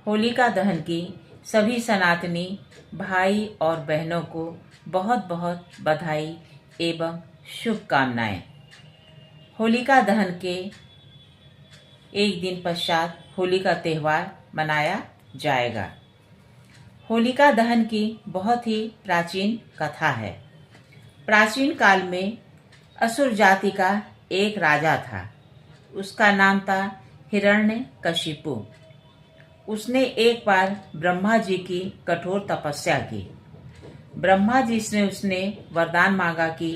होलिका दहन की सभी सनातनी भाई और बहनों को बहुत बहुत बधाई एवं शुभकामनाएं। होलिका दहन के एक दिन पश्चात होली का त्यौहार मनाया जाएगा। होलिका दहन की बहुत ही प्राचीन कथा है। प्राचीन काल में असुर जाति का एक राजा था। उसका नाम था हिरण्यकशिपु। उसने एक बार ब्रह्मा जी की कठोर तपस्या की। ब्रह्मा जी से उसने वरदान मांगा कि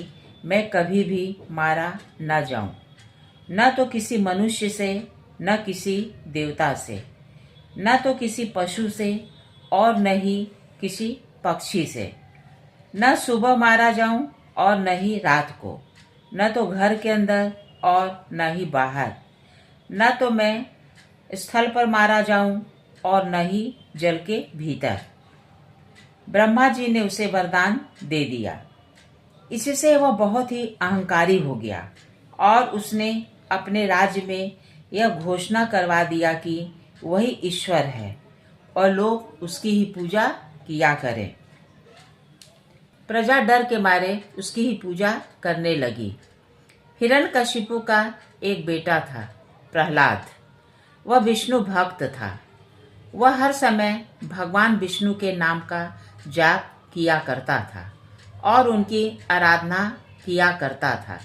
मैं कभी भी मारा न जाऊं, न तो किसी मनुष्य से, न किसी देवता से, न तो किसी पशु से और न ही किसी पक्षी से। न सुबह मारा जाऊं और न ही रात को, न तो घर के अंदर और न ही बाहर, न तो मैं स्थल पर मारा जाऊं और न ही जल के भीतर। ब्रह्मा जी ने उसे वरदान दे दिया। इससे वह बहुत ही अहंकारी हो गया और उसने अपने राज्य में यह घोषणा करवा दिया कि वही ईश्वर है और लोग उसकी ही पूजा किया करें। प्रजा डर के मारे उसकी ही पूजा करने लगी। हिरण्यकशिपु का एक बेटा था, प्रहलाद। वह विष्णु भक्त था। वह हर समय भगवान विष्णु के नाम का जाप किया करता था और उनकी आराधना किया करता था।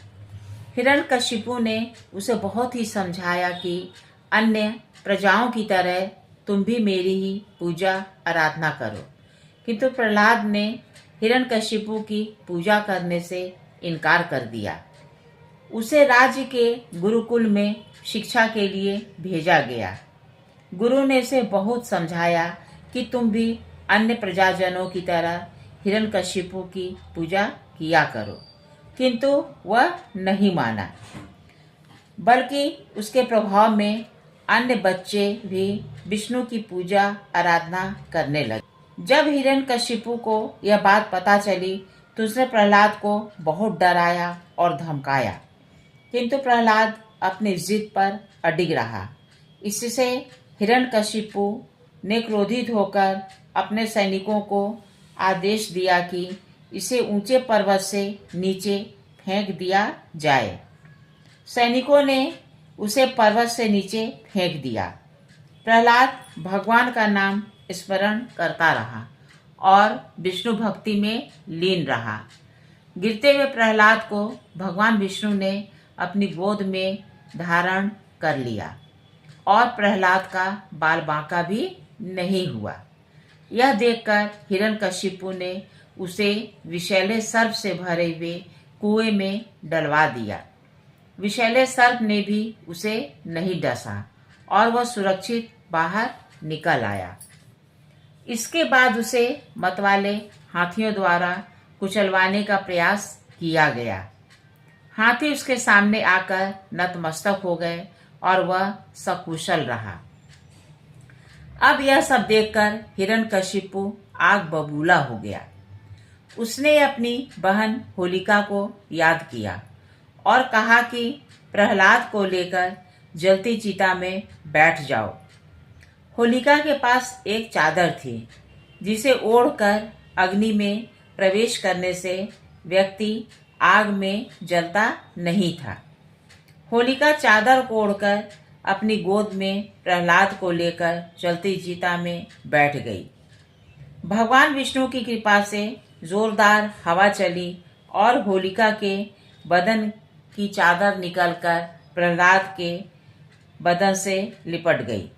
हिरण्यकशिपु ने उसे बहुत ही समझाया कि अन्य प्रजाओं की तरह तुम भी मेरी ही पूजा आराधना करो, किंतु प्रहलाद ने हिरण्यकशिपु की पूजा करने से इनकार कर दिया। उसे राज्य के गुरुकुल में शिक्षा के लिए भेजा गया। गुरु ने उसे बहुत समझाया कि तुम भी अन्य प्रजाजनों की तरह हिरण्यकशिपु की पूजा किया करो, किंतु वह नहीं माना, बल्कि उसके प्रभाव में अन्य बच्चे भी विष्णु की पूजा आराधना करने लगे। जब हिरण्यकशिपु को यह बात पता चली तो उसने प्रहलाद को बहुत डराया और धमकाया, किंतु प्रहलाद अपनी जिद पर अडिग रहा। इससे हिरण्यकशिपु ने क्रोधित होकर अपने सैनिकों को आदेश दिया कि इसे ऊंचे पर्वत से नीचे फेंक दिया जाए। सैनिकों ने उसे पर्वत से नीचे फेंक दिया। प्रहलाद भगवान का नाम स्मरण करता रहा और विष्णु भक्ति में लीन रहा। गिरते हुए प्रहलाद को भगवान विष्णु ने अपनी गोद में धारण कर लिया और प्रहलाद का बाल बांका भी नहीं हुआ। यह देखकर हिरण्यकशिपु ने उसे विषैले सर्प से भरे हुए कुएं में डलवा दिया। विषैले सर्प ने भी उसे नहीं डसा और वह सुरक्षित बाहर निकल आया। इसके बाद उसे मतवाले हाथियों द्वारा कुचलवाने का प्रयास किया गया। हाथी उसके सामने आकर नतमस्तक हो गए और वह सकुशल रहा। अब यह सब देखकर हिरण्यकशिपु आग बबूला हो गया। उसने अपनी बहन होलिका को याद किया और कहा कि प्रहलाद को लेकर जलती चिता में बैठ जाओ। होलिका के पास एक चादर थी जिसे ओढ़कर अग्नि में प्रवेश करने से व्यक्ति आग में जलता नहीं था। होलिका चादर को ओढ़कर अपनी गोद में प्रहलाद को लेकर जलती चिता में बैठ गई। भगवान विष्णु की कृपा से जोरदार हवा चली और होलिका के बदन की चादर निकलकर प्रहलाद के बदन से लिपट गई।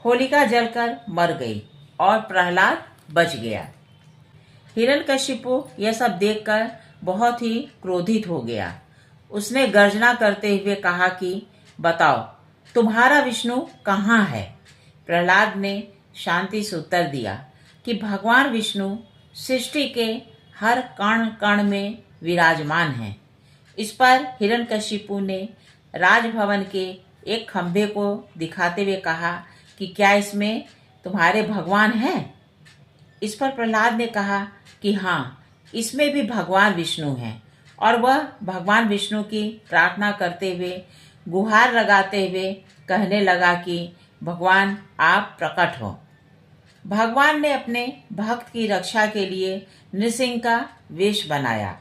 होलिका जलकर मर गई और प्रहलाद बच गया। हिरण्यकशिपु यह सब देखकर बहुत ही क्रोधित हो गया। उसने गर्जना करते हुए कहा कि बताओ, तुम्हारा विष्णु कहाँ है? प्रहलाद ने शांति से उत्तर दिया कि भगवान विष्णु सृष्टि के हर कण कण में विराजमान हैं। इस पर हिरण्यकशिपु ने राजभवन के एक खंभे को दिखाते हुए कहा कि क्या इसमें तुम्हारे भगवान हैं? इस पर प्रहलाद ने कहा कि हाँ, इसमें भी भगवान विष्णु हैं। और वह भगवान विष्णु की प्रार्थना करते हुए गुहार लगाते हुए कहने लगा कि भगवान आप प्रकट हो। भगवान ने अपने भक्त की रक्षा के लिए नृसिंह का वेश बनाया।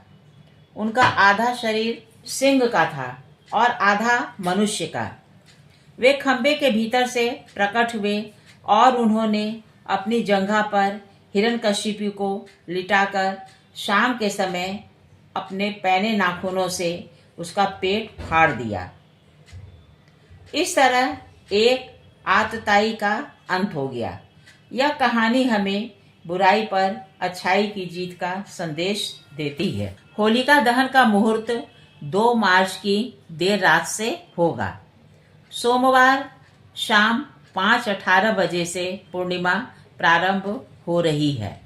उनका आधा शरीर सिंह का था और आधा मनुष्य का। वे खंबे के भीतर से प्रकट हुए और उन्होंने अपनी जंघा पर हिरण्यकशिपु को लिटाकर शाम के समय अपने पैने नाखूनों से उसका पेट फाड़ दिया। इस तरह एक आतताई का अंत हो गया। यह कहानी हमें बुराई पर अच्छाई की जीत का संदेश देती है। होलिका दहन का मुहूर्त 2 मार्च की देर रात से होगा। सोमवार शाम 5:18 बजे से पूर्णिमा प्रारंभ हो रही है।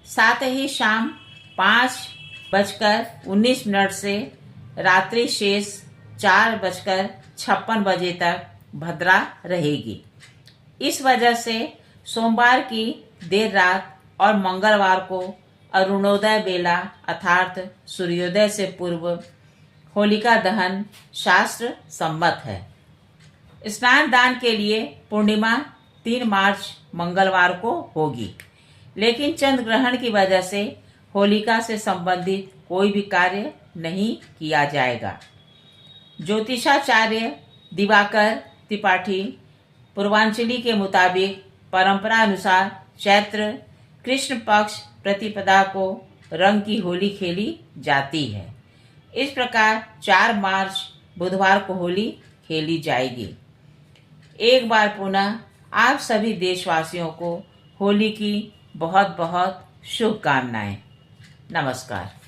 साथ ही शाम 5:19 से रात्रि शेष 4:56 बजे तक भद्रा रहेगी। इस वजह से सोमवार की देर रात और मंगलवार को अरुणोदय बेला अर्थात सूर्योदय से पूर्व होलिका दहन शास्त्र सम्मत है। स्नान दान के लिए पूर्णिमा 3 मार्च मंगलवार को होगी, लेकिन चंद्र ग्रहण की वजह से होलिका से संबंधित कोई भी कार्य नहीं किया जाएगा। ज्योतिषाचार्य दिवाकर त्रिपाठी पूर्वांचली के मुताबिक परंपरा अनुसार चैत्र कृष्ण पक्ष प्रतिपदा को रंग की होली खेली जाती है। इस प्रकार 4 मार्च बुधवार को होली खेली जाएगी। एक बार पुनः आप सभी देशवासियों को होली की बहुत बहुत शुभकामनाएं। नमस्कार।